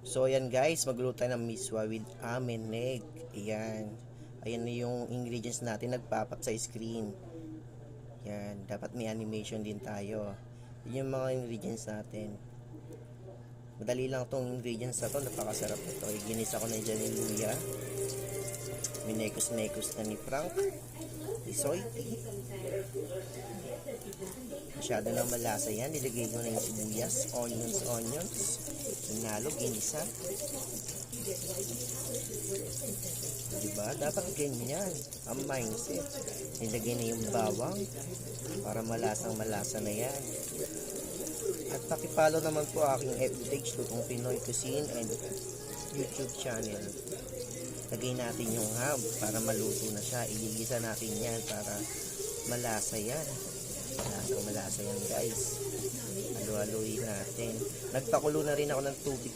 So ayan guys, magluto tayo ng miswa with ameneg. Ayan. Ayan na yung ingredients natin nagpapat sa screen. Yan, dapat may animation din tayo. Yun yung mga ingredients natin. Madali lang tong ingredients na to, napakasarap nito. Ginisa ko na dyan yung luya. Minekos-nekos na ni Frank. Isoy. Masyado na malasa yan. Nilagay ko na yung sibuyas, onions. Sinalo, ginisa. Diba? Dapat ganyan ang mindset. Nilagay na yung bawang para malasa na yan. At pakipalo naman po aking FB page, Lutong Pinoy Cuisine and YouTube channel. Lagay natin yung ham para maluto na siya. Iligisa natin yan para malasa yan. Malasa yan guys. Halo-haloyin natin. Nagpakulo na rin ako ng tubig